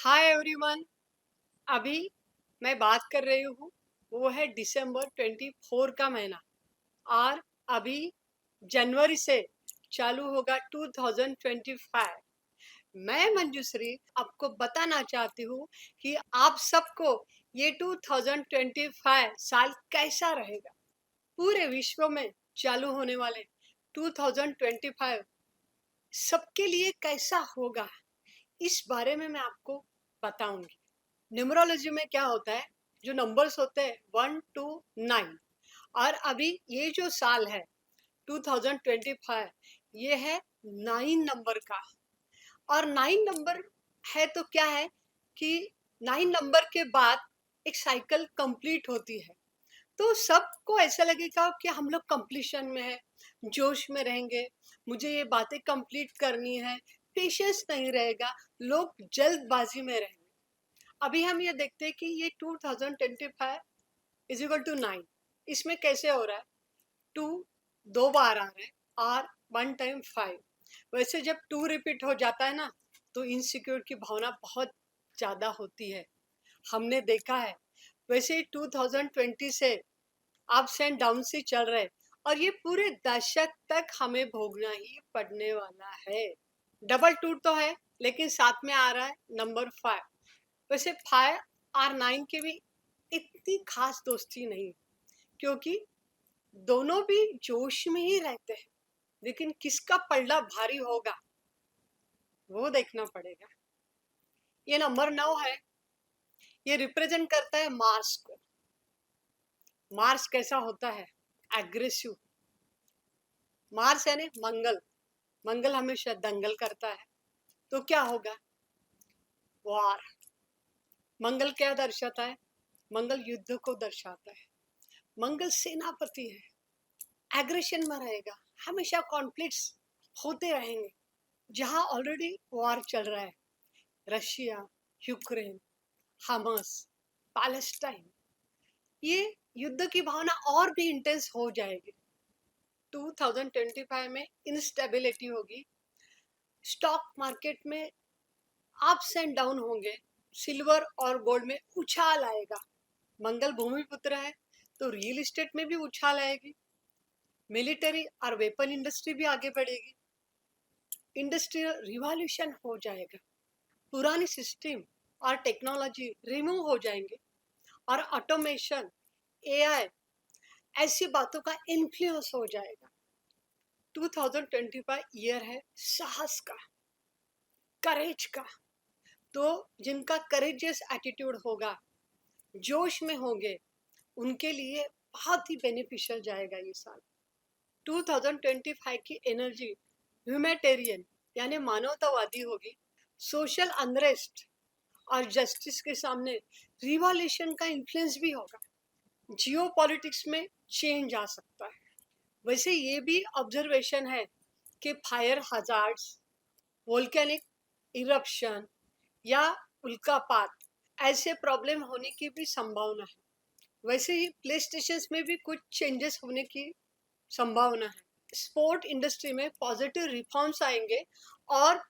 Hi everyone. अभी मैं बात कर रही हूँ, वो है दिसंबर 24 का महीना। और अभी जनवरी से चालू होगा 2025। मैं मंजूश्री आपको बताना चाहती हूँ कि आप सबको ये 2025 साल कैसा रहेगा। पूरे विश्व में चालू होने वाले 2025 सबके लिए कैसा होगा, इस बारे में मैं आपको बताऊंगी। न्यूमरोलॉजी में क्या होता है, जो नंबर्स होते हैं 1 to 9। और अभी ये जो साल है 2025, ये है 9 नंबर का। और 9 नंबर है तो क्या है कि 9 नंबर के बाद एक साइकिल कंप्लीट होती है। तो सबको ऐसा लगेगा कि हम लोग कंप्लीशन में है, जोश में रहेंगे, मुझे ये बातें कंप्लीट करनी है, पेशेंस नहीं रहेगा, लोग जल्दबाजी में रहेंगे। अभी हम ये देखते हैं कि ये 2025 इज इक्वल टू 9। इसमें कैसे हो रहा है, 2 दो बार आ रहा है और 1 टाइम 5। वैसे जब 2 रिपीट हो जाता है ना, तो इनसिक्योर की भावना बहुत ज़्यादा होती है, हमने देखा है। वैसे 2020 से अप्स एंड डाउन से चल रहे, और ये पूरे दशक तक हमें भोगना ही पड़ने वाला है। डबल टू तो है, लेकिन साथ में आ रहा है नंबर 5। वैसे 5 और 9 के भी इतनी खास दोस्ती नहीं, क्योंकि दोनों भी जोश में ही रहते हैं, लेकिन किसका पलड़ा भारी होगा वो देखना पड़ेगा। ये नंबर 9 है, ये रिप्रेजेंट करता है मार्स को। मार्स कैसा होता है, एग्रेसिव। मार्स यानी मंगल। मंगल हमेशा दंगल करता है, तो क्या होगा, वॉर। मंगल क्या दर्शाता है, मंगल युद्ध को दर्शाता है। मंगल सेनापति है, एग्रेशन में रहेगा, हमेशा कॉन्फ्लिक्ट्स होते रहेंगे। जहां ऑलरेडी वॉर चल रहा है, रशिया, यूक्रेन, हमास, पैलेस्टाइन, ये युद्ध की भावना और भी इंटेंस हो जाएगी। 2025 में इंस्टेबिलिटी होगी, स्टॉक मार्केट में अप्स एंड डाउन होंगे, सिल्वर और गोल्ड में उछाल आएगा। मंगल भूमि पुत्र है, तो रियल एस्टेट में भी उछाल आएगी। मिलिट्री और वेपन इंडस्ट्री भी आगे बढ़ेगी। इंडस्ट्रियल रिवॉल्यूशन हो जाएगा, पुरानी सिस्टम और टेक्नोलॉजी रिमूव हो जाएंगे, और ऑटोमेशन, एआई, ऐसी बातों का इन्फ्लुएंस हो जाएगा। 2025 ईयर है साहस का, करेज का। तो जिनका करेजियस एटीट्यूड होगा, जोश में होंगे, उनके लिए बहुत ही बेनिफिशियल जाएगा ये साल। 2025 की एनर्जी ह्यूमैनिटेरियन यानी मानवतावादी होगी। सोशल अनरेस्ट और जस्टिस के सामने रिवॉल्यूशन का इन्फ्लुएंस भी होगा। जियो पॉलिटिक्स में चेंज आ सकता है। वैसे ये भी ऑब्जर्वेशन है कि फायर हजार्ड्स, वोल्केनिक इरप्शन या उल्कापात, ऐसे प्रॉब्लम होने की भी संभावना है। वैसे ही प्ले स्टेशन में भी कुछ चेंजेस होने की संभावना है। स्पोर्ट इंडस्ट्री में पॉजिटिव रिफॉर्म्स आएंगे, और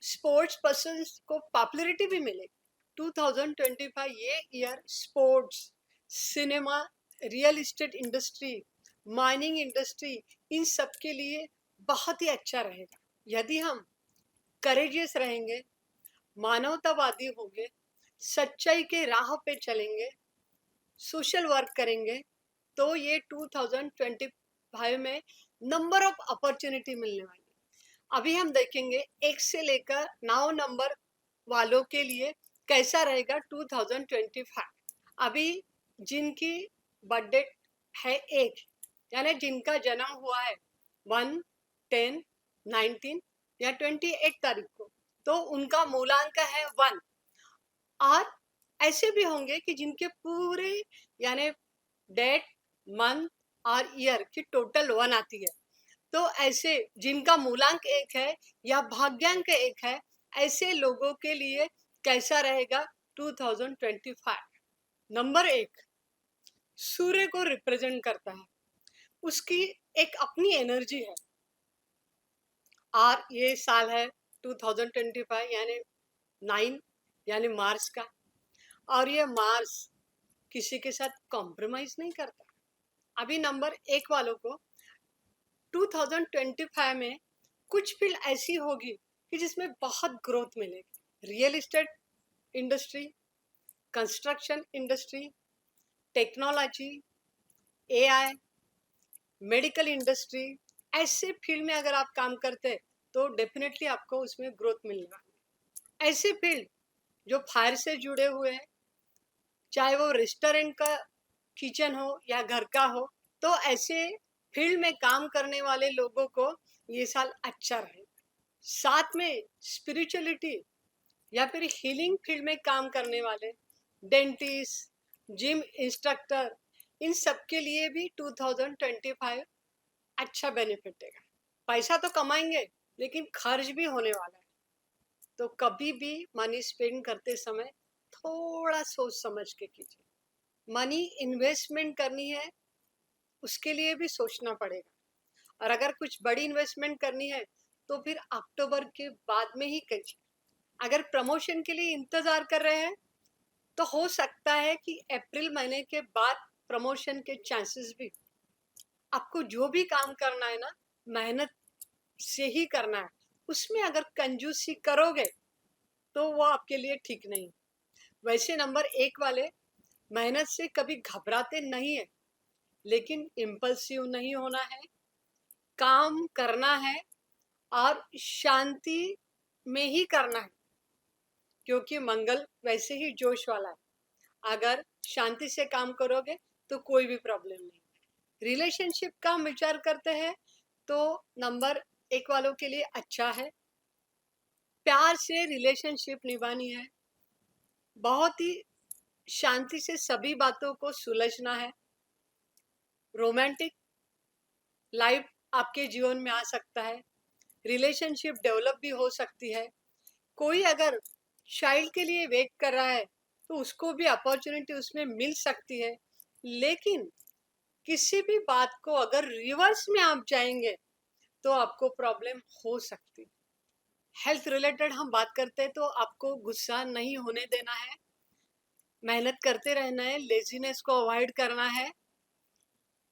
स्पोर्ट्स पर्सन को पॉपुलैरिटी भी मिलेगी। 2025 ये year sports, cinema, real estate industry, mining industry, इन सब के लिए बहुत ही अच्छा रहेगा। यदि हम करेजियस रहेंगे, मानवतावादी होंगे, सच्चाई के राह पे चलेंगे, सोशल वर्क करेंगे, तो ये 2025 में नंबर ऑफ अपॉर्चुनिटी मिलने वाली है। अभी हम देखेंगे 1 से लेकर 9 नंबर वालों के लिए कैसा रहेगा 2025। अभी जिनकी बर्थडे है 1, यानी जिनका जन्म हुआ है 1, 10, 19 या 28 तारीख को, तो उनका मूलांक है 1। और ऐसे भी होंगे कि जिनके पूरे यानी डेट, मंथ और ईयर की टोटल 1 आती है। तो ऐसे जिनका मूलांक 1 है या भाग्यांक 1 है, ऐसे लोगों के लिए कैसा रहेगा 2025। नंबर 1 सूर्य को रिप्रेजेंट करता है, उसकी एक अपनी एनर्जी है। और ये साल है 2025 यानी 9, यानी मार्स का। और ये मार्स किसी के साथ कॉम्प्रोमाइज नहीं करता। अभी नंबर 1 वालों को 2025 में कुछ फील्ड ऐसी होगी कि जिसमें बहुत ग्रोथ मिलेगी। Real estate industry, construction industry, technology, AI, medical industry, ऐसे फील्ड में अगर आप काम करते हैं तो डेफिनेटली आपको उसमें ग्रोथ मिलेगा। ऐसे फील्ड जो फायर से जुड़े हुए हैं, चाहे वो रेस्टोरेंट का किचन हो या घर का हो, तो ऐसे फील्ड में काम करने वाले लोगों को ये साल अच्छा रहेगा। साथ में स्पिरिचुअलिटी या फिर हीलिंग फील्ड में काम करने वाले डेंटिस्ट, जिम इंस्ट्रक्टर, इन सब के लिए भी 2025 अच्छा बेनिफिट देगा। पैसा तो कमाएंगे लेकिन खर्च भी होने वाला है, तो कभी भी मनी स्पेंड करते समय थोड़ा सोच समझ के कीजिए। मनी इन्वेस्टमेंट करनी है उसके लिए भी सोचना पड़ेगा, और अगर कुछ बड़ी इन्वेस्टमेंट करनी है तो फिर अक्टूबर के बाद में ही कीजिए। अगर प्रमोशन के लिए इंतजार कर रहे हैं तो हो सकता है कि अप्रैल महीने के बाद प्रमोशन के चांसेस भी। आपको जो भी काम करना है ना, मेहनत से ही करना है। उसमें अगर कंजूसी करोगे तो वो आपके लिए ठीक नहीं। वैसे नंबर 1 वाले मेहनत से कभी घबराते नहीं है, लेकिन इम्पल्सिव नहीं होना है, काम करना है और शांति में ही करना है, क्योंकि मंगल वैसे ही जोश वाला है। अगर शांति से काम करोगे तो कोई भी प्रॉब्लम नहीं। रिलेशनशिप का हम विचार करते हैं तो नंबर 1 वालों के लिए अच्छा है। प्यार से रिलेशनशिप निभानी है, बहुत ही शांति से सभी बातों को सुलझना है। रोमांटिक लाइफ आपके जीवन में आ सकता है, रिलेशनशिप डेवलप भी हो सकती है। कोई अगर चाइल्ड के लिए वेट कर रहा है तो उसको भी अपॉर्चुनिटी उसमें मिल सकती है, लेकिन किसी भी बात को अगर रिवर्स में आप जाएंगे तो आपको प्रॉब्लम हो सकती है। हेल्थ रिलेटेड हम बात करते हैं तो आपको गुस्सा नहीं होने देना है, मेहनत करते रहना है, लेजीनेस को अवॉइड करना है,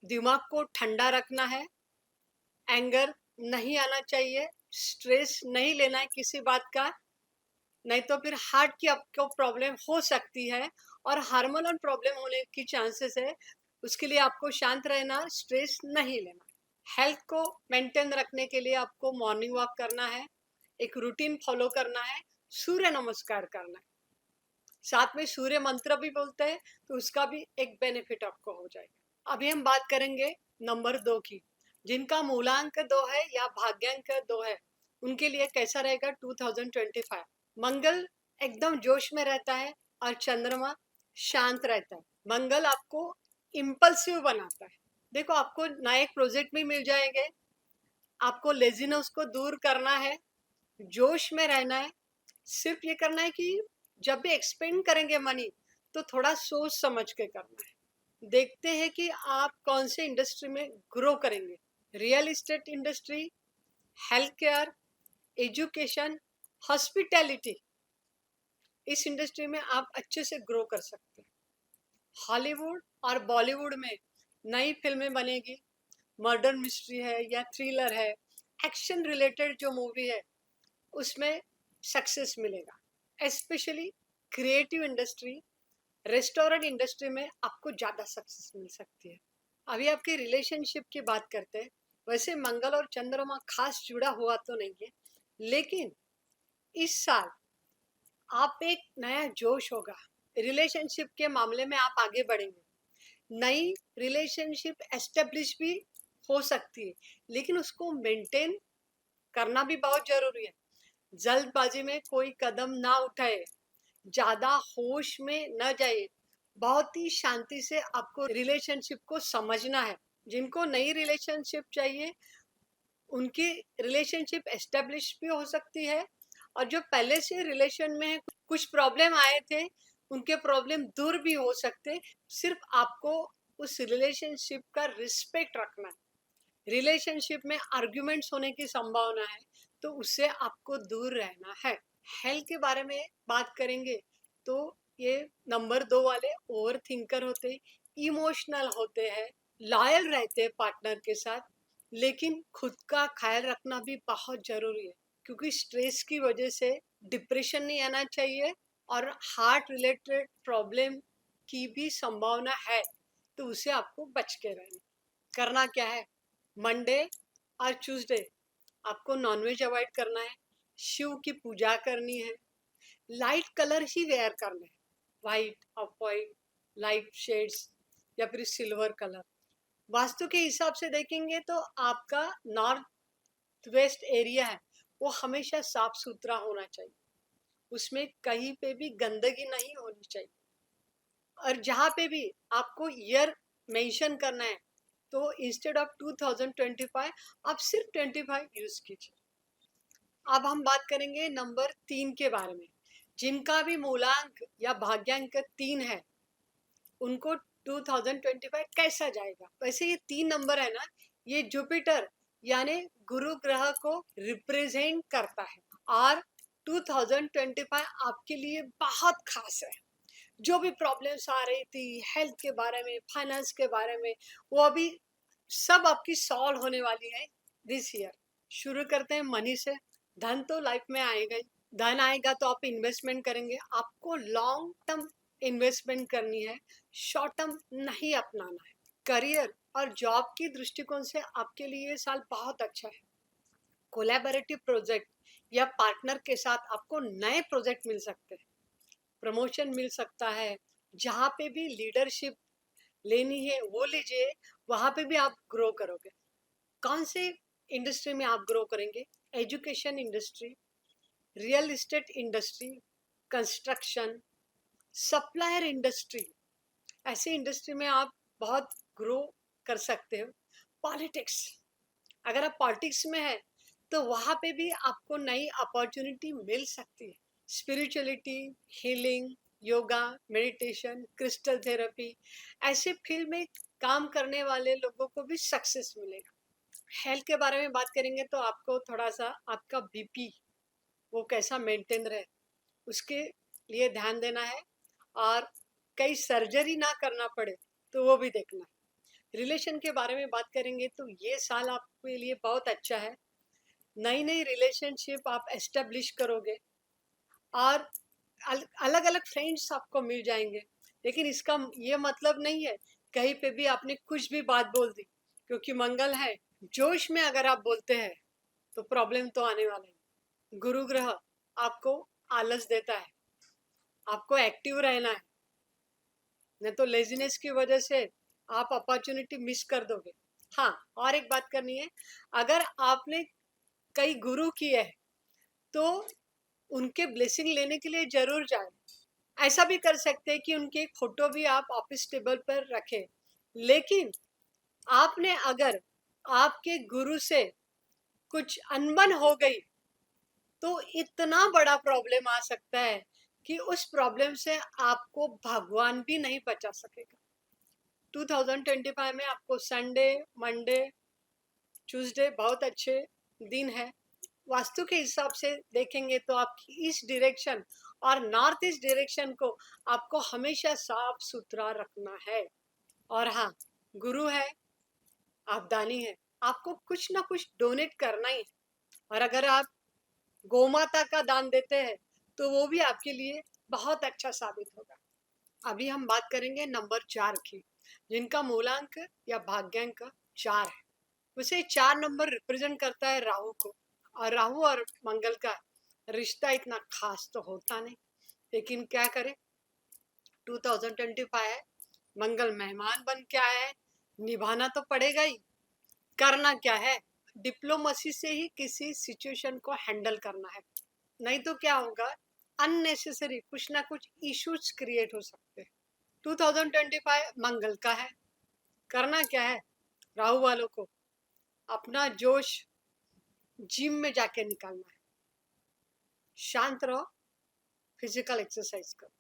दिमाग को ठंडा रखना है, एंगर नहीं आना चाहिए, स्ट्रेस नहीं लेना है किसी बात का, नहीं तो फिर हार्ट की आपको प्रॉब्लम हो सकती है और हार्मोनल प्रॉब्लम होने की चांसेस है। उसके लिए आपको शांत रहना, स्ट्रेस नहीं लेना। हेल्थ को मेंटेन रखने के लिए आपको मॉर्निंग वॉक करना है, एक रूटीन फॉलो करना है, सूर्य नमस्कार करना है, साथ में सूर्य मंत्र भी बोलते हैं, तो उसका भी एक बेनिफिट आपको हो जाएगा। अभी हम बात करेंगे नंबर 2 की, जिनका मूलांक 2 है या भाग्यांक 2 है, उनके लिए कैसा रहेगा 2025। मंगल एकदम जोश में रहता है और चंद्रमा शांत रहता है। मंगल आपको इम्पल्सिव बनाता है। देखो, आपको नए प्रोजेक्ट भी मिल जाएंगे, आपको लेजीनेस को दूर करना है, जोश में रहना है। सिर्फ ये करना है कि जब भी एक्सपेंड करेंगे मनी तो थोड़ा सोच समझ के करना है। देखते हैं कि आप कौन से इंडस्ट्री में ग्रो करेंगे। Real estate industry, health care, education, hospitality, इस इंडस्ट्री में आप अच्छे से ग्रो कर सकते हैं। हॉलीवुड और बॉलीवुड में नई फिल्में बनेगी, मर्डर मिस्ट्री है या थ्रिलर है, एक्शन रिलेटेड जो मूवी है उसमें सक्सेस मिलेगा। Specially creative industry, restaurant industry में आपको ज़्यादा सक्सेस मिल सकती है। अभी आपके रिलेशनशिप की बात करते हैं। वैसे मंगल और चंद्रमा खास जुड़ा हुआ तो नहीं है, लेकिन इस साल आप एक नया जोश होगा, रिलेशनशिप के मामले में आप आगे बढ़ेंगे। नई रिलेशनशिप एस्टेब्लिश भी हो सकती है, लेकिन उसको मेंटेन करना भी बहुत जरूरी है। जल्दबाजी में कोई कदम ना उठाए, ज्यादा होश में न जाए, बहुत ही शांति से आपको रिलेशनशिप को समझना है। जिनको नई रिलेशनशिप चाहिए उनकी रिलेशनशिप एस्टेब्लिश भी हो सकती है, और जो पहले से रिलेशन में है, कुछ प्रॉब्लम आए थे, उनके प्रॉब्लम दूर भी हो सकते। सिर्फ आपको उस रिलेशनशिप का रिस्पेक्ट रखना है। रिलेशनशिप में आर्ग्यूमेंट्स होने की संभावना है, तो उससे आपको दूर रहना है। हेल्थ के बारे में बात करेंगे तो ये नंबर 2 वाले ओवर थिंकर होते हैं, इमोशनल होते हैं, लॉयल रहते हैं पार्टनर के साथ, लेकिन खुद का ख्याल रखना भी बहुत जरूरी है, क्योंकि स्ट्रेस की वजह से डिप्रेशन नहीं आना चाहिए और हार्ट रिलेटेड प्रॉब्लम की भी संभावना है, तो उसे आपको बच के रहना। करना क्या है, मंडे और ट्यूसडे आपको नॉनवेज अवॉइड करना है, शिव की पूजा करनी है, लाइट कलर ही वेयर करना है, white of white, light shades या फिर सिल्वर कलर। वास्तु के हिसाब से देखेंगे तो आपका नॉर्थ वेस्ट एरिया है वो हमेशा साफ सुथरा होना चाहिए, उसमें कहीं पे भी गंदगी नहीं होनी चाहिए। और जहाँ पे भी आपको ईयर मेंशन करना है तो इंस्टेड ऑफ 2025 आप सिर्फ 25 यूज कीजिए। अब हम बात करेंगे नंबर 3 के बारे में। जिनका भी मूलांक या भाग्यांक 3 है उनको 2025 कैसा जाएगा। वैसे ये 3 नंबर है ना, ये जुपिटर यानी गुरु ग्रह को रिप्रेजेंट करता है और 2025 आपके लिए बहुत खास है। जो भी प्रॉब्लम्स आ रही थी हेल्थ के बारे में, फाइनेंस के बारे में, वो अभी सब आपकी सॉल्व होने वाली है दिस ईयर। शुरू करते हैं मनी से। धन तो लाइफ में आएगा ही, धन आएगा तो आप इन्वेस्टमेंट करेंगे, आपको लॉन्ग टर्म इन्वेस्टमेंट करनी है, शॉर्ट टर्म नहीं अपनाना है। करियर और जॉब की दृष्टिकोण से आपके लिए ये साल बहुत अच्छा है। कोलैबोरेटिव प्रोजेक्ट या पार्टनर के साथ आपको नए प्रोजेक्ट मिल सकते हैं, प्रमोशन मिल सकता है, जहाँ पे भी लीडरशिप लेनी है वो लीजिए, वहाँ पे भी आप ग्रो करोगे। कौन से इंडस्ट्री में आप ग्रो करेंगे, education industry, real estate industry, construction, supplier industry, ऐसे इंडस्ट्री में आप बहुत ग्रो कर सकते हो। पॉलिटिक्स, अगर आप पॉलिटिक्स में है तो वहाँ पे भी आपको नई अपॉर्चुनिटी मिल सकती है। Spirituality, healing, yoga, meditation, crystal therapy, ऐसे फील्ड में काम करने वाले लोगों को भी सक्सेस मिलेगा। हेल्थ के बारे में बात करेंगे तो आपको थोड़ा सा आपका बीपी वो कैसा मेंटेन रहे उसके लिए ध्यान देना है और कई सर्जरी ना करना पड़े तो वो भी देखना है। रिलेशन के बारे में बात करेंगे तो ये साल आपके लिए बहुत अच्छा है, नई नई रिलेशनशिप आप एस्टेब्लिश करोगे और अलग अलग फ्रेंड्स आपको मिल जाएंगे। लेकिन इसका ये मतलब नहीं है कहीं पे भी आपने कुछ भी बात बोल दी, क्योंकि मंगल है, जोश में अगर आप बोलते हैं तो प्रॉब्लम तो आने वाला है। गुरु ग्रह आपको आलस देता है, आपको एक्टिव रहना है, नहीं तो लेजीनेस की वजह से आप अपॉर्चुनिटी मिस कर दोगे। हाँ, और एक बात करनी है, अगर आपने कई गुरु किए हैं तो उनके ब्लेसिंग लेने के लिए जरूर जाए। ऐसा भी कर सकते हैं कि उनकी एक फोटो भी आप ऑफिस टेबल पर रखें, लेकिन आपने अगर आपके गुरु से कुछ अनबन हो गई तो इतना बड़ा प्रॉब्लम आ सकता है कि उस प्रॉब्लम से आपको भगवान भी नहीं बचा सकेगा। 2025 में आपको संडे, मंडे, ट्यूसडे बहुत अच्छे दिन है। वास्तु के हिसाब से देखेंगे तो आपकी ईस्ट डायरेक्शन और नॉर्थ ईस्ट डायरेक्शन को आपको हमेशा साफ सुथरा रखना है। और हाँ, गुरु है, आप दानी है, आपको कुछ ना कुछ डोनेट करना ही है। और अगर आप गोमाता का दान देते हैं तो वो भी आपके लिए बहुत अच्छा साबित होगा। अभी हम बात करेंगे नंबर 4 की, जिनका मूलांक या भाग्यांक 4 है। उसे 4 नंबर रिप्रेजेंट करता है राहु को, और राहु और मंगल का रिश्ता इतना खास तो होता नहीं, लेकिन क्या करें, 2025 है, मंगल मेहमान बन के आया है, निभाना तो पड़ेगा ही। करना क्या है, डिप्लोमेसी से ही किसी सिचुएशन को हैंडल करना है, नहीं तो क्या होगा, अननेसेसरी कुछ ना कुछ इश्यूज क्रिएट हो सकते हैं। 2025 मंगल का है। करना क्या है, राहु वालों को अपना जोश जिम में जाके निकालना है, शांत रहो, फिजिकल एक्सरसाइज करो।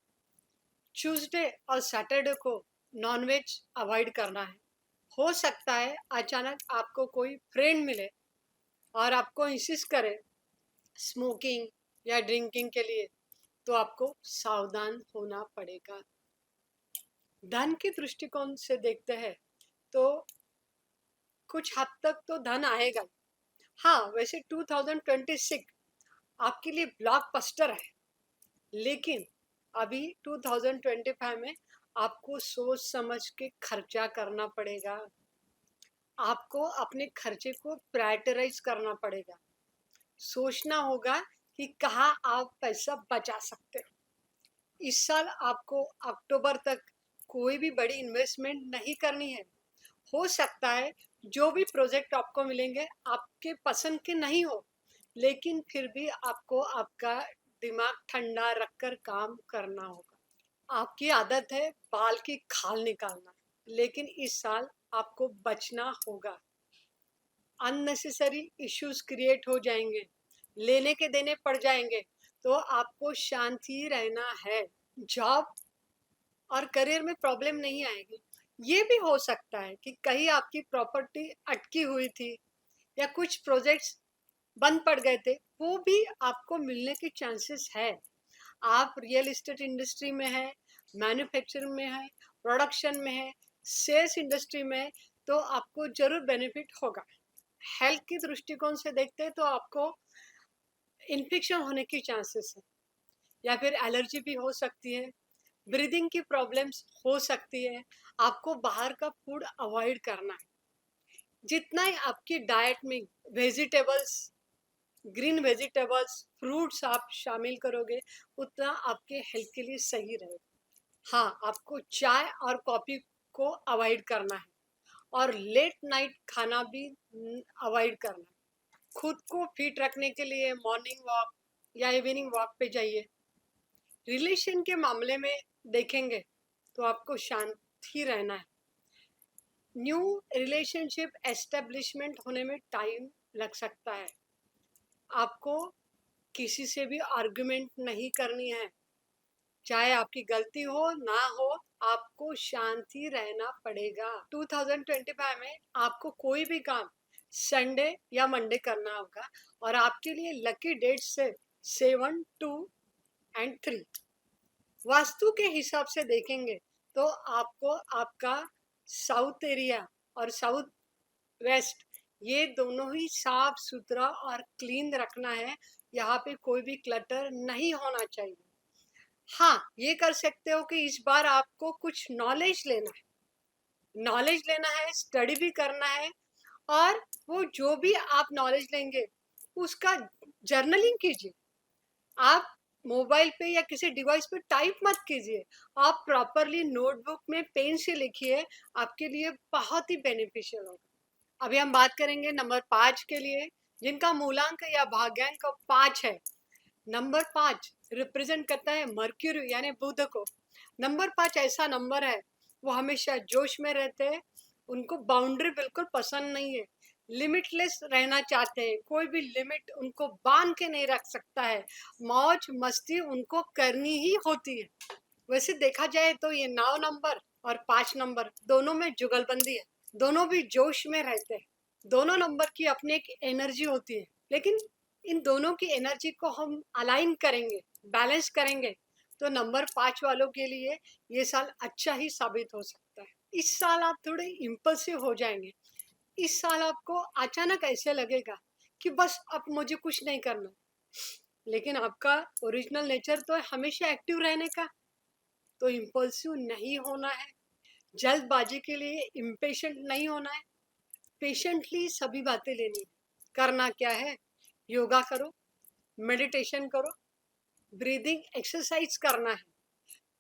ट्यूसडे और सैटरडे को नॉनवेज अवॉइड करना है। हो सकता है अचानक आपको कोई फ्रेंड मिले और आपको इंसिस्ट करे स्मोकिंग या ड्रिंकिंग के लिए, तो आपको सावधान होना पड़ेगा। धन के दृष्टिकोण से देखते हैं तो कुछ हद तक तो धन आएगा। हाँ, वैसे 2026 आपके लिए ब्लॉकबस्टर है, लेकिन अभी 2025 में आपको सोच समझ के खर्चा करना पड़ेगा। आपको अपने खर्चे को प्रायोरिटाइज करना पड़ेगा। सोचना होगा कि कहाँ आप पैसा बचा सकते हो। इस साल आपको अक्टूबर तक कोई भी बड़ी इन्वेस्टमेंट नहीं करनी है। हो सकता है जो भी प्रोजेक्ट आपको मिलेंगे आपके पसंद के नहीं हो, लेकिन फिर भी आपको आपका दिमाग ठंडा रखकर काम करना होगा। आपकी आदत है बाल की खाल निकालना, लेकिन इस साल आपको बचना होगा। अननेसेसरी इश्यूज क्रिएट हो जाएंगे, लेने के देने पड़ जाएंगे, तो आपको शांति रहना है। जॉब और करियर में प्रॉब्लम नहीं आएगी। ये भी हो सकता है कि कहीं आपकी प्रॉपर्टी अटकी हुई थी या कुछ प्रोजेक्ट्स बंद पड़ गए थे, वो भी आपको मिलने के चांसेस है। आप रियल एस्टेट इंडस्ट्री में है, मैन्युफैक्चरिंग में है, प्रोडक्शन में है, सेल्स इंडस्ट्री में है, तो आपको जरूर बेनिफिट होगा। हेल्थ के दृष्टिकोण से देखते हैं तो आपको इन्फेक्शन होने की चांसेस है, या फिर एलर्जी भी हो सकती है, ब्रीदिंग की प्रॉब्लम्स हो सकती है। आपको बाहर का फूड अवॉइड करना है। जितना ही आपकी डाइट में वेजिटेबल्स, ग्रीन वेजिटेबल्स, फ्रूट्स आप शामिल करोगे, उतना आपके हेल्थ के लिए सही रहेगा। हाँ, आपको चाय और कॉफ़ी को अवॉइड करना है, और लेट नाइट खाना भी अवॉइड करना है। खुद को फिट रखने के लिए मॉर्निंग वॉक या इवनिंग वॉक पे जाइए। रिलेशन के मामले में देखेंगे तो आपको शांति रहना है। न्यू रिलेशनशिप एस्टेब्लिशमेंट होने में टाइम लग सकता है। आपको किसी से भी आर्गुमेंट नहीं करनी है, चाहे आपकी गलती हो ना हो, आपको शांति रहना पड़ेगा। 2025 में आपको कोई भी काम संडे या मंडे करना होगा, और आपके लिए लकी डेट से 7, 2 एंड 3। वास्तु के हिसाब से देखेंगे तो आपको आपका साउथ एरिया और साउथ वेस्ट, ये दोनों ही साफ सुथरा और क्लीन रखना है। यहाँ पे कोई भी क्लटर नहीं होना चाहिए। हाँ, ये कर सकते हो कि इस बार आपको कुछ नॉलेज लेना है, स्टडी भी करना है, और वो जो भी आप नॉलेज लेंगे उसका जर्नलिंग कीजिए। आप मोबाइल पे या किसी डिवाइस पे टाइप मत कीजिए, आप प्रॉपरली नोटबुक में पेन से लिखिए, आपके लिए बहुत ही बेनिफिशियल होगा। अभी हम बात करेंगे नंबर 5 के लिए, जिनका मूलांक या भाग्यांक 5 है। नंबर 5 रिप्रेजेंट करता है मर्क्यूरी यानी बुध को। नंबर 5 ऐसा नंबर है, वो हमेशा जोश में रहते हैं, उनको बाउंड्री बिल्कुल पसंद नहीं है, लिमिटलेस रहना चाहते हैं, कोई भी लिमिट उनको बांध के नहीं रख सकता है, मौज मस्ती उनको करनी ही होती है। वैसे देखा जाए तो ये 9 नंबर और 5 नंबर दोनों में जुगलबंदी है, दोनों भी जोश में रहते हैं। दोनों नंबर की अपनी एक एनर्जी होती है, लेकिन इन दोनों की एनर्जी को हम अलाइन करेंगे, बैलेंस करेंगे, तो नंबर 5 वालों के लिए ये साल अच्छा ही साबित हो सकता है। इस साल आप थोड़े इम्पल्सिव हो जाएंगे। इस साल आपको अचानक ऐसे लगेगा कि बस अब मुझे कुछ नहीं करना, लेकिन आपका ओरिजिनल नेचर तो है हमेशा एक्टिव रहने का। तो इम्पल्सिव नहीं होना है, जल्दबाजी के लिए इम्पेशेंट नहीं होना है, पेशेंटली सभी बातें लेनी है। करना क्या है, योगा करो, मेडिटेशन करो, ब्रीदिंग एक्सरसाइज करना है,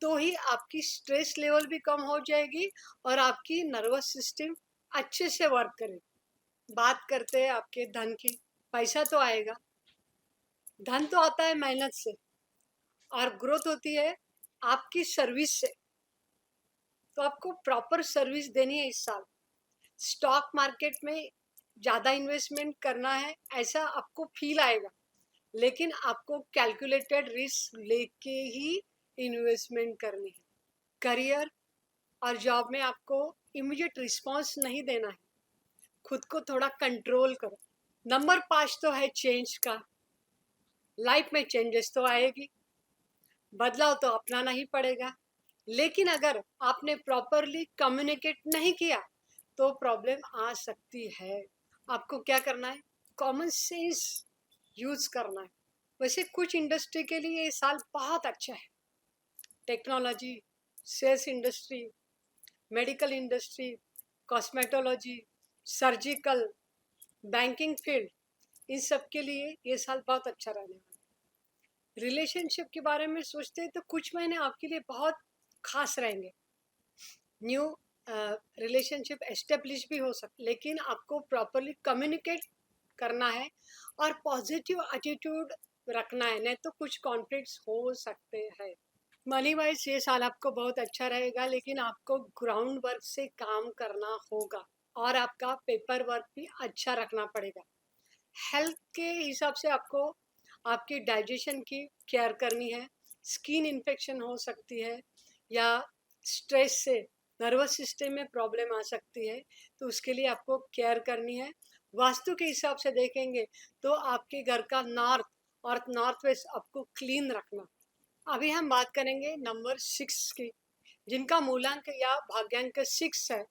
तो ही आपकी स्ट्रेस लेवल भी कम हो जाएगी और आपकी नर्वस सिस्टम अच्छे से वर्क करेगी। बात करते हैं आपके धन की। पैसा तो आएगा, धन तो आता है मेहनत से, और ग्रोथ होती है आपकी सर्विस से। तो आपको प्रॉपर सर्विस देनी है इस साल। स्टॉक मार्केट में ज़्यादा इन्वेस्टमेंट करना है ऐसा आपको फील आएगा, लेकिन आपको कैलकुलेटेड रिस्क लेके ही इन्वेस्टमेंट करनी है। करियर और जॉब में आपको इमीडिएट रिस्पॉन्स नहीं देना है, खुद को थोड़ा कंट्रोल करो। नंबर 5 तो है चेंज का, लाइफ में चेंजेस तो आएगी, बदलाव तो अपनाना ही पड़ेगा। लेकिन अगर आपने प्रॉपरली कम्युनिकेट नहीं किया तो प्रॉब्लम आ सकती है। आपको क्या करना है? कॉमन सेंस यूज करना है। वैसे कुछ इंडस्ट्री के लिए ये साल बहुत अच्छा है। Technology, sales industry, medical industry, cosmetology, surgical, banking field, इन सब के लिए ये साल बहुत अच्छा रहने वाला है। रिलेशनशिप के बारे में सोचते हैं तो कुछ महीने आपके लिए बहुत खास रहेंगे। न्यू रिलेशनशिप एस्टेब्लिश भी हो सकते, लेकिन आपको प्रॉपरली कम्युनिकेट करना है और पॉजिटिव एटीट्यूड रखना है, नहीं तो कुछ कॉन्फ्लिक्ट्स हो सकते हैं। मनी वाइज ये साल आपको बहुत अच्छा रहेगा, लेकिन आपको ग्राउंड वर्क से काम करना होगा और आपका पेपर वर्क भी अच्छा रखना पड़ेगा। हेल्थ के हिसाब से आपको आपकी डाइजेशन की केयर करनी है। स्किन इन्फेक्शन हो सकती है या स्ट्रेस से नर्वस सिस्टम में प्रॉब्लम आ सकती है, तो उसके लिए आपको केयर करनी है। वास्तु के हिसाब से देखेंगे तो आपके घर का नॉर्थ और नॉर्थ वेस्ट आपको क्लीन रखना। अभी हम बात करेंगे नंबर 6 की, जिनका मूलांक या भाग्यांक 6 है।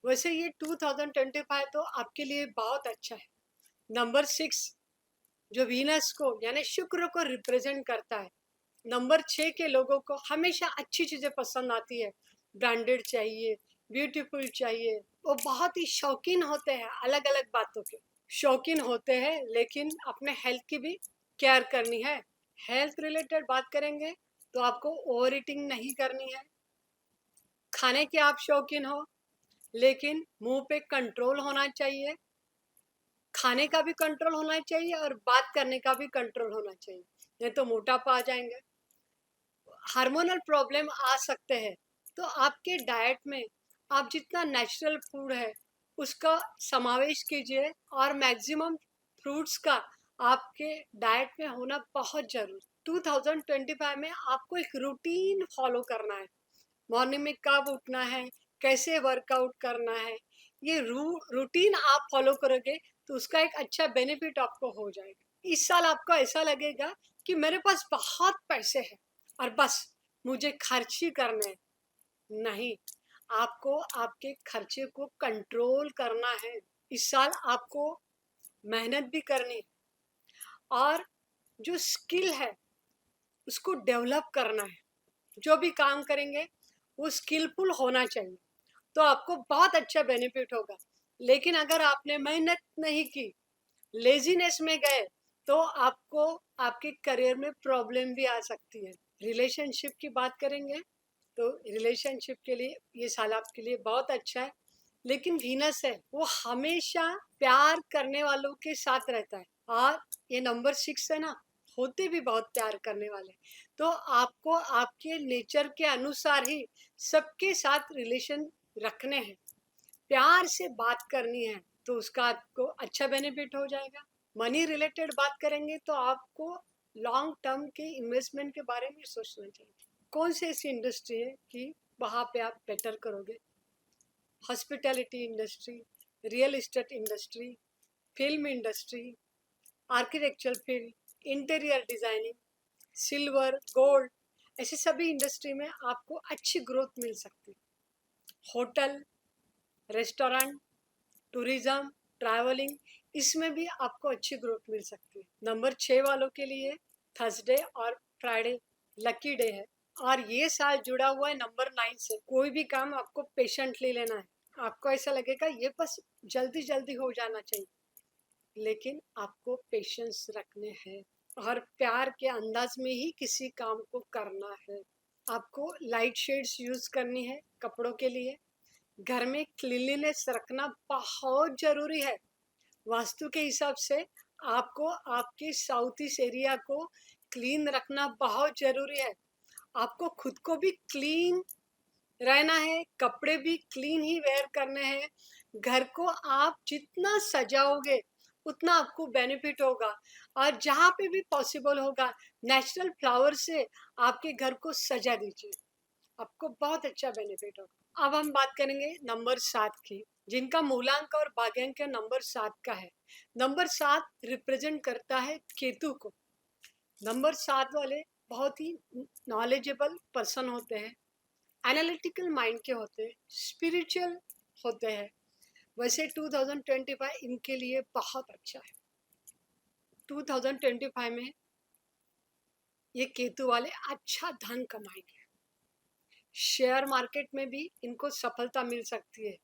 वैसे ये 2025 तो आपके लिए बहुत अच्छा है। नंबर 6 जो वीनस को यानी शुक्र को रिप्रेजेंट करता है। नंबर 6 के लोगों को हमेशा अच्छी चीजें पसंद आती है। ब्रांडेड चाहिए, ब्यूटीफुल चाहिए। वो बहुत ही शौकीन होते हैं अलग अलग बातों के। शौकीन होते हैं, लेकिन अपने हेल्थ की भी केयर करनी है। हेल्थ रिलेटेड बात करेंगे तो आपको ओवर ईटिंग नहीं करनी है। खाने के आप शौकीन हो, लेकिन मुंह पे कंट्रोल होना चाहिए। खाने का भी कंट्रोल होना चाहिए और बात करने का भी कंट्रोल होना चाहिए, नहीं तो मोटापा आ जाएंगे। हार्मोनल प्रॉब्लम आ सकते हैं, तो आपके डाइट में आप जितना नेचुरल फूड है उसका समावेश कीजिए और मैक्सिमम फ्रूट्स का आपके डाइट में होना बहुत जरूरी। 2025 में आपको एक रूटीन फॉलो करना है। मॉर्निंग में कब उठना है, कैसे वर्कआउट करना है, ये रूटीन आप फॉलो करोगे तो उसका एक अच्छा बेनिफिट आपको हो जाएगा। इस साल आपको ऐसा लगेगा कि मेरे पास बहुत पैसे हैं और बस मुझे खर्च ही करने हैं। नहीं, आपको आपके खर्चे को कंट्रोल करना है। इस साल आपको मेहनत भी करनी है और जो स्किल है उसको डेवलप करना है। जो भी काम करेंगे वो स्किलफुल होना चाहिए, तो आपको बहुत अच्छा बेनिफिट होगा। लेकिन अगर आपने मेहनत नहीं की, लेजीनेस में गए, तो आपको आपके करियर में प्रॉब्लम भी आ सकती है। रिलेशनशिप की बात करेंगे तो रिलेशनशिप के लिए ये साल आपके लिए बहुत अच्छा है। लेकिन वीनस है वो हमेशा प्यार करने वालों के साथ रहता है, और ये नंबर 6 है ना, होते भी बहुत प्यार करने वाले। तो आपको आपके नेचर के अनुसार ही सबके साथ रिलेशन रखने हैं, प्यार से बात करनी है, तो उसका आपको अच्छा बेनिफिट हो जाएगा। मनी रिलेटेड बात करेंगे तो आपको लॉन्ग टर्म के इन्वेस्टमेंट के बारे में सोचना चाहिए। कौन सी ऐसी इंडस्ट्री है कि वहाँ पे आप बेटर करोगे? Hospitality industry, real estate industry, film industry, architectural field, interior designing, silver, gold, ऐसे सभी इंडस्ट्री में आपको अच्छी ग्रोथ मिल सकती है। होटल, रेस्टोरेंट, टूरिज्म, ट्रैवलिंग, इसमें भी आपको अच्छी ग्रोथ मिल सकती है। नंबर 6 वालों के लिए थर्सडे और फ्राइडे लकी डे है, और ये साल जुड़ा हुआ है नंबर 9 से। कोई भी काम आपको पेशेंटली लेना है। आपको ऐसा लगेगा ये बस जल्दी जल्दी हो जाना चाहिए, लेकिन आपको पेशेंस रखने हैं और प्यार के अंदाज में ही किसी काम को करना है। आपको लाइट शेड्स यूज करनी है कपड़ों के लिए। घर में क्लीनलीनेस रखना बहुत जरूरी है। वास्तु के हिसाब से आपको आपके साउथ ईस्ट एरिया को क्लीन रखना बहुत जरूरी है। आपको खुद को भी क्लीन रहना है, कपड़े भी क्लीन ही वेयर करने हैं। घर को आप जितना सजाओगे उतना आपको बेनिफिट होगा, और जहाँ पे भी पॉसिबल होगा नेचुरल फ्लावर से आपके घर को सजा दीजिए, आपको बहुत अच्छा बेनिफिट होगा। अब हम बात करेंगे नंबर 7 की, जिनका मूलांक और भाग्यांक नंबर 7 का है। नंबर 7 रिप्रेजेंट करता है केतु को। नंबर 7 वाले बहुत ही नॉलेजेबल पर्सन होते हैं, एनालिटिकल माइंड के होते हैं, स्पिरिचुअल होते हैं। वैसे 2025 इनके लिए बहुत अच्छा है। 2025 में ये केतु वाले अच्छा धन कमाएंगे। शेयर मार्केट में भी इनको सफलता मिल सकती है।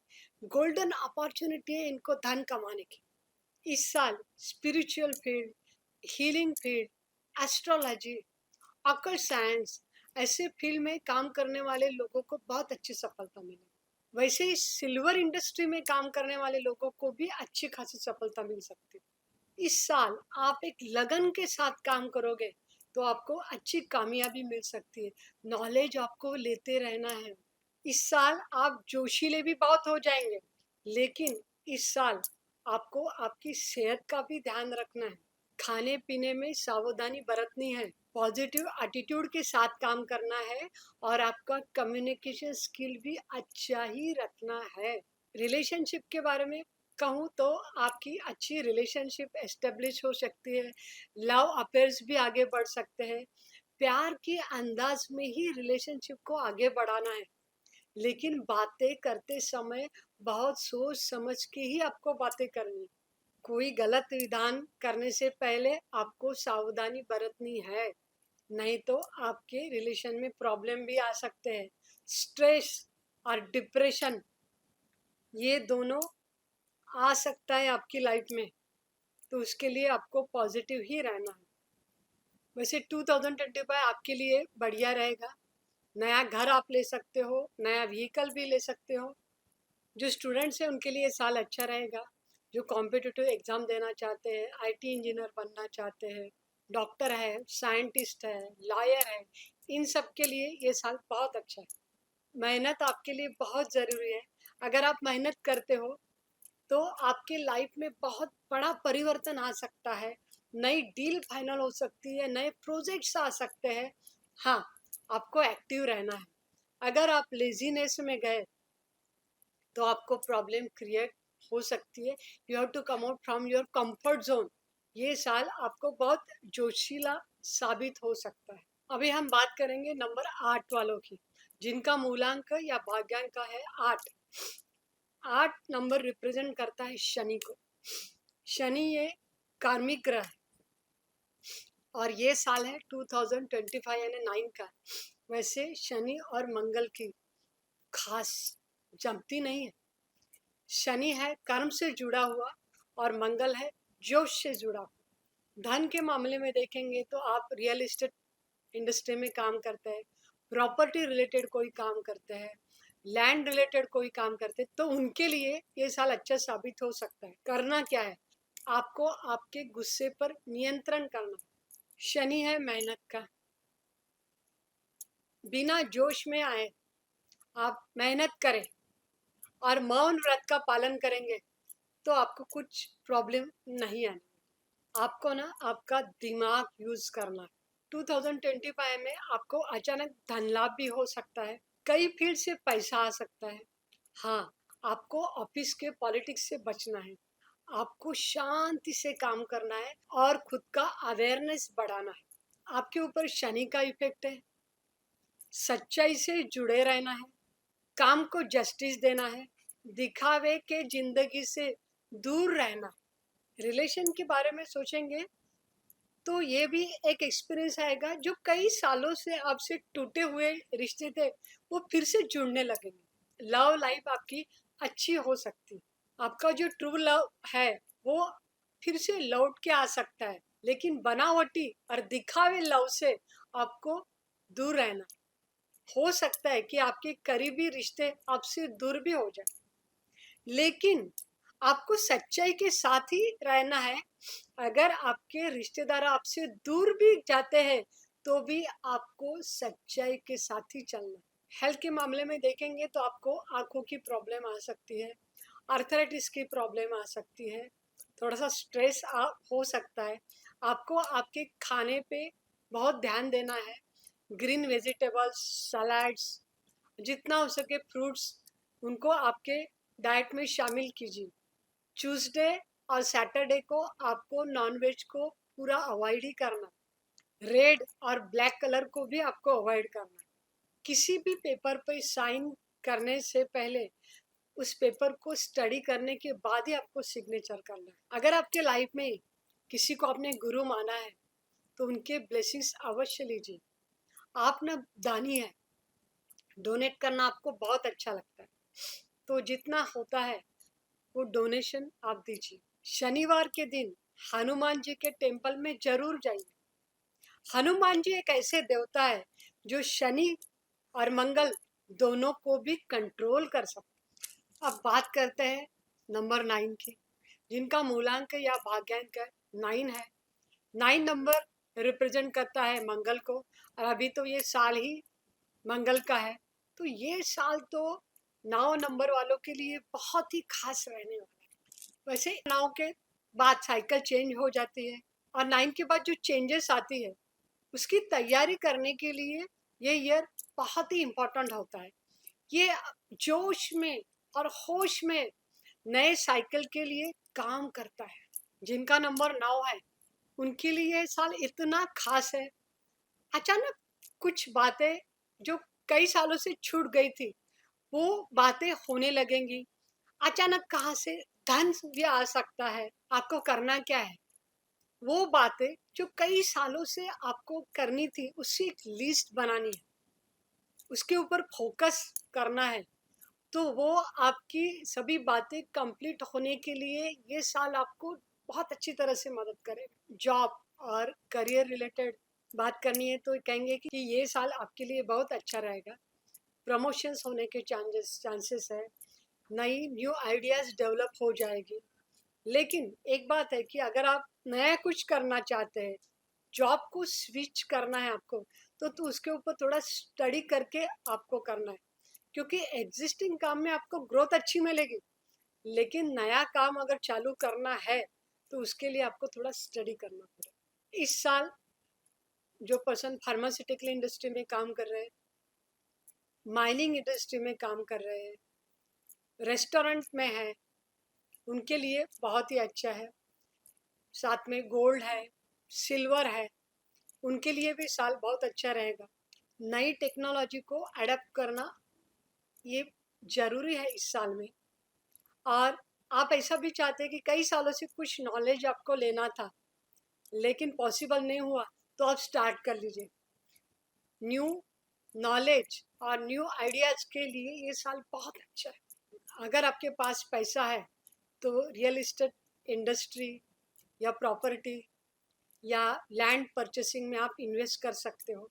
गोल्डन अपॉर्चुनिटी है इनको धन कमाने की। इस साल spiritual field, healing field, astrology, occult science ऐसे फील्ड में काम करने वाले लोगों को बहुत अच्छी सफलता मिलेगी। वैसे ही सिल्वर इंडस्ट्री में काम करने वाले लोगों को भी अच्छी खासी सफलता मिल सकती है। इस साल आप एक लगन के साथ काम करोगे तो आपको अच्छी कामयाबी मिल सकती है। नॉलेज आपको लेते रहना है। इस साल आप जोशीले भी बहुत हो जाएंगे, लेकिन इस साल आपको आपकी सेहत का भी ध्यान रखना है। खाने पीने में सावधानी बरतनी है। पॉजिटिव एटीट्यूड के साथ काम करना है और आपका कम्युनिकेशन स्किल भी अच्छा ही रखना है। रिलेशनशिप के बारे में कहूँ तो आपकी अच्छी रिलेशनशिप एस्टेब्लिश हो सकती है। लव अफेयर्स भी आगे बढ़ सकते हैं। प्यार के अंदाज में ही रिलेशनशिप को आगे बढ़ाना है, लेकिन बातें करते समय बहुत सोच समझ के ही आपको बातें करनी है। कोई गलत विधान करने से पहले आपको सावधानी बरतनी है, नहीं तो आपके रिलेशन में प्रॉब्लम भी आ सकते हैं। स्ट्रेस और डिप्रेशन ये दोनों आ सकता है आपकी लाइफ में, तो उसके लिए आपको पॉजिटिव ही रहना है। वैसे 2025 आपके लिए बढ़िया रहेगा। नया घर आप ले सकते हो, नया व्हीकल भी ले सकते हो। जो स्टूडेंट्स हैं उनके लिए साल अच्छा रहेगा। जो कॉम्पिटिटिव एग्ज़ाम देना चाहते हैं, आईटी इंजीनियर बनना चाहते हैं, डॉक्टर है, साइंटिस्ट है, लॉयर है, इन सब के लिए ये साल बहुत अच्छा है। मेहनत आपके लिए बहुत ज़रूरी है। अगर आप मेहनत करते हो तो आपके लाइफ में बहुत बड़ा परिवर्तन आ सकता है। नई डील फाइनल हो सकती है, नए प्रोजेक्ट्स आ सकते हैं। हाँ, आपको एक्टिव रहना है। अगर आप लेजीनेस में गए तो आपको प्रॉब्लम क्रिएट हो सकती है। You have to come out from your comfort zone. ये साल आपको बहुत जोशीला साबित हो सकता है। अभी हम बात करेंगे नंबर 8 वालों की, जिनका मूलांक या भाग्यांक है 8। 8 नंबर रिप्रेजेंट करता है शनि को। शनि ये कार्मिक ग्रह है और ये साल है 2025 यानी 9 का। वैसे शनि और मंगल की खास जमती नहीं है। शनि है कर्म से जुड़ा हुआ और मंगल है जोश से जुड़ा हुआ। धन के मामले में देखेंगे तो आप रियल एस्टेट इंडस्ट्री में काम करते हैं, प्रॉपर्टी रिलेटेड कोई काम करते हैं, लैंड रिलेटेड कोई काम करते हैं, तो उनके लिए ये साल अच्छा साबित हो सकता है। करना क्या है, आपको आपके गुस्से पर नियंत्रण करना। शनि है मेहनत का। बिना जोश में आए आप मेहनत करें और मौन व्रत का पालन करेंगे तो आपको कुछ प्रॉब्लम नहीं आनी। आपको ना आपका दिमाग यूज करना है। 2025 में आपको अचानक धन लाभ भी हो सकता है। कई फील्ड से पैसा आ सकता है। हाँ, आपको ऑफिस के पॉलिटिक्स से बचना है। आपको शांति से काम करना है और खुद का अवेयरनेस बढ़ाना है। आपके ऊपर शनि का इफेक्ट है। सच्चाई से जुड़े रहना है, काम को जस्टिस देना है, दिखावे के जिंदगी से दूर रहना है। रिलेशन के बारे में सोचेंगे तो ये भी एक एक्सपीरियंस आएगा। जो कई सालों से आपसे टूटे हुए रिश्ते थे वो फिर से जुड़ने लगेंगे। लव लाइफ आपकी अच्छी हो सकती है। आपका जो ट्रू लव है वो फिर से लौट के आ सकता है, लेकिन बनावटी और दिखावे लव से आपको दूर रहना। हो सकता है कि आपके करीबी रिश्ते आपसे दूर भी हो जाए, लेकिन आपको सच्चाई के साथ ही रहना है। अगर आपके रिश्तेदार आपसे दूर भी जाते हैं तो भी आपको सच्चाई के साथ ही चलना। हेल्थ के मामले में देखेंगे तो आपको आंखों की प्रॉब्लम आ सकती है, आर्थराइटिस की प्रॉब्लम आ सकती है, थोड़ा सा स्ट्रेस हो सकता है। आपको आपके खाने पे बहुत ध्यान देना है। ग्रीन वेजिटेबल्स, सलाड्स, जितना हो सके फ्रूट्स, उनको आपके डाइट में शामिल कीजिए। ट्यूसडे और सैटरडे को आपको नॉनवेज को पूरा अवॉइड ही करना। रेड और ब्लैक कलर को भी आपको अवॉइड करना है। किसी भी पेपर पे साइन करने से पहले उस पेपर को स्टडी करने के बाद ही आपको सिग्नेचर करना है। अगर आपके लाइफ में किसी को आपने गुरु माना है तो उनके ब्लेसिंग्स अवश्य लीजिए। आप ना दानी है, डोनेट करना आपको बहुत अच्छा लगता है, तो जितना होता है वो डोनेशन आप दीजिए। शनिवार के दिन हनुमान जी के टेम्पल में जरूर जाइए। हनुमान जी एक ऐसे देवता है जो शनि और मंगल दोनों को भी कंट्रोल कर सकते। अब बात करते हैं नंबर 9 की, जिनका मूलांक या भाग्यांक 9 है। 9 नंबर रिप्रेजेंट करता है मंगल को, और अभी तो ये साल ही मंगल का है, तो ये साल तो 9 नंबर वालों के लिए बहुत ही खास रहने वाला है। वैसे 9 के बाद साइकिल चेंज हो जाती है, और 9 के बाद जो चेंजेस आती है उसकी तैयारी करने के लिए ये ईयर बहुत ही इम्पोर्टेंट होता है। ये जोश में और होश में नए साइकिल के लिए काम करता है। जिनका नंबर 9 है उनके लिए ये साल इतना खास है। अचानक कुछ बातें जो कई सालों से छूट गई थी वो बातें होने लगेंगी। अचानक कहाँ से धन भी आ सकता है। आपको करना क्या है, वो बातें जो कई सालों से आपको करनी थी उसकी एक लिस्ट बनानी है, उसके ऊपर फोकस करना है। तो वो आपकी सभी बातें कंप्लीट होने के लिए ये साल आपको बहुत अच्छी तरह से मदद करेगा। जॉब और करियर रिलेटेड बात करनी है तो कहेंगे कि ये साल आपके लिए बहुत अच्छा रहेगा। प्रमोशंस होने के चांसेस है, नई न्यू आइडियाज डेवलप हो जाएगी। लेकिन एक बात है कि अगर आप नया कुछ करना चाहते हैं, जॉब को स्विच करना है आपको, तो उसके ऊपर थोड़ा स्टडी करके आपको करना है, क्योंकि एग्जिस्टिंग काम में आपको ग्रोथ अच्छी मिलेगी, लेकिन नया काम अगर चालू करना है तो उसके लिए आपको थोड़ा स्टडी करना पड़ेगा। इस साल जो पर्सन फार्मास्यूटिकल इंडस्ट्री में काम कर रहे हैं, माइनिंग इंडस्ट्री में काम कर रहे हैं, रेस्टोरेंट में है, उनके लिए बहुत ही अच्छा है। साथ में गोल्ड है, सिल्वर है, उनके लिए भी साल बहुत अच्छा रहेगा। नई टेक्नोलॉजी को अडेप्ट करना ये जरूरी है इस साल में। और आप ऐसा भी चाहते हैं कि कई सालों से कुछ नॉलेज आपको लेना था लेकिन पॉसिबल नहीं हुआ, तो आप स्टार्ट कर लीजिए। न्यू नॉलेज और न्यू आइडियाज के लिए ये साल बहुत अच्छा है। अगर आपके पास पैसा है तो रियल इस्टेट इंडस्ट्री या प्रॉपर्टी या लैंड परचेसिंग में आप इन्वेस्ट कर सकते हो।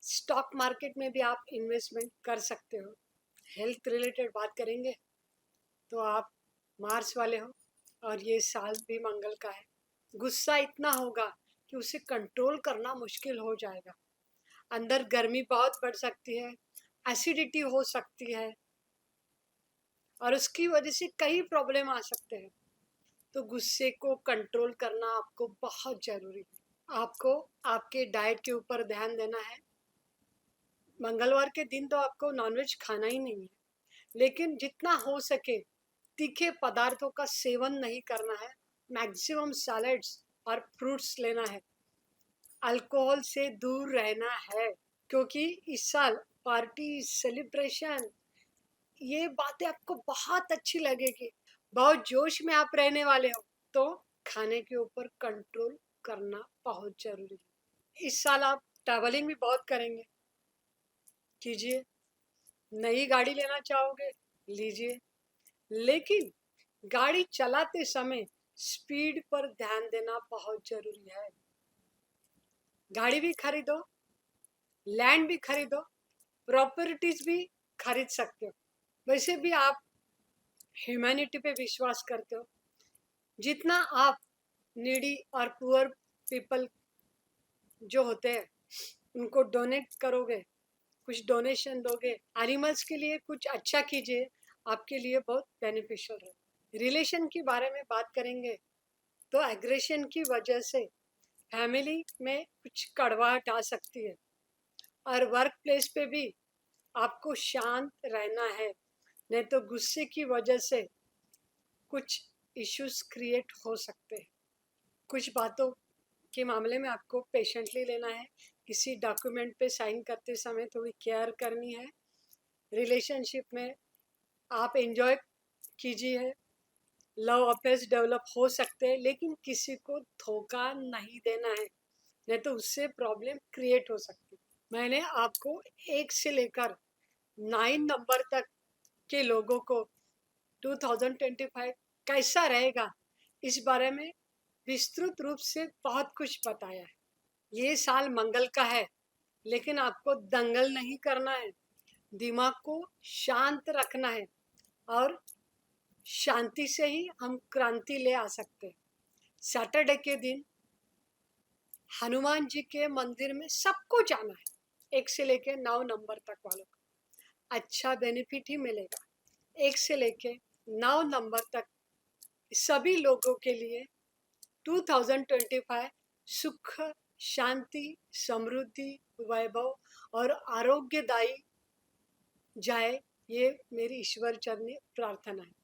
स्टॉक मार्केट में भी आप इन्वेस्टमेंट कर सकते हो। हेल्थ रिलेटेड बात करेंगे तो आप मार्स वाले हो और ये साल भी मंगल का है। गुस्सा इतना होगा कि उसे कंट्रोल करना मुश्किल हो जाएगा। अंदर गर्मी बहुत बढ़ सकती है, एसिडिटी हो सकती है, और उसकी वजह से कई प्रॉब्लम आ सकते हैं। तो गुस्से को कंट्रोल करना आपको बहुत ज़रूरी है। आपको आपके डाइट के ऊपर ध्यान देना है। मंगलवार के दिन तो आपको नॉनवेज खाना ही नहीं है, लेकिन जितना हो सके तीखे पदार्थों का सेवन नहीं करना है। मैक्सिमम सैलड्स और फ्रूट्स लेना है। अल्कोहल से दूर रहना है, क्योंकि इस साल पार्टी सेलिब्रेशन ये बातें आपको बहुत अच्छी लगेगी। बहुत जोश में आप रहने वाले हो, तो खाने के ऊपर कंट्रोल करना बहुत जरूरी है। इस साल आप ट्रैवलिंग भी बहुत करेंगे, कीजिए। नई गाड़ी लेना चाहोगे, लीजिए, लेकिन गाड़ी चलाते समय स्पीड पर ध्यान देना बहुत जरूरी है। गाड़ी भी खरीदो, लैंड भी खरीदो, प्रॉपर्टीज भी खरीद सकते हो। वैसे भी आप ह्यूमैनिटी पे विश्वास करते हो, जितना आप नीडी और पुअर पीपल जो होते हैं उनको डोनेट करोगे, कुछ डोनेशन दोगे, एनिमल्स के लिए कुछ अच्छा कीजिए, आपके लिए बहुत बेनिफिशियल है। रिलेशन के बारे में बात करेंगे तो एग्रेशन की वजह से फैमिली में कुछ कड़वाहट आ सकती है, और वर्क प्लेस पे भी आपको शांत रहना है, नहीं तो गुस्से की वजह से कुछ इश्यूज क्रिएट हो सकते हैं। कुछ बातों के मामले में आपको पेशेंटली लेना है। किसी डॉक्यूमेंट पे साइन करते समय थोड़ी केयर करनी है। रिलेशनशिप में आप एंजॉय कीजिए। लव अफेयर्स डेवलप हो सकते हैं, लेकिन किसी को धोखा नहीं देना है, नहीं तो उससे प्रॉब्लम क्रिएट हो सकती है। मैंने आपको 1 से लेकर 9 नंबर तक के लोगों को 2025 कैसा रहेगा इस बारे में विस्तृत रूप से बहुत कुछ बताया है। ये साल मंगल का है, लेकिन आपको दंगल नहीं करना है, दिमाग को शांत रखना है और शांति से ही हम क्रांति ले आ सकते हैं। सैटरडे के दिन हनुमान जी के मंदिर में सबको जाना है। 1 से लेके 9 नंबर तक वालों को अच्छा बेनिफिट ही मिलेगा। 1 से लेके 9 नंबर तक सभी लोगों के लिए 2025 सुख, शांति, समृद्धि, वैभव और आरोग्यदायी जाए, ये मेरी ईश्वर चरणी प्रार्थना है।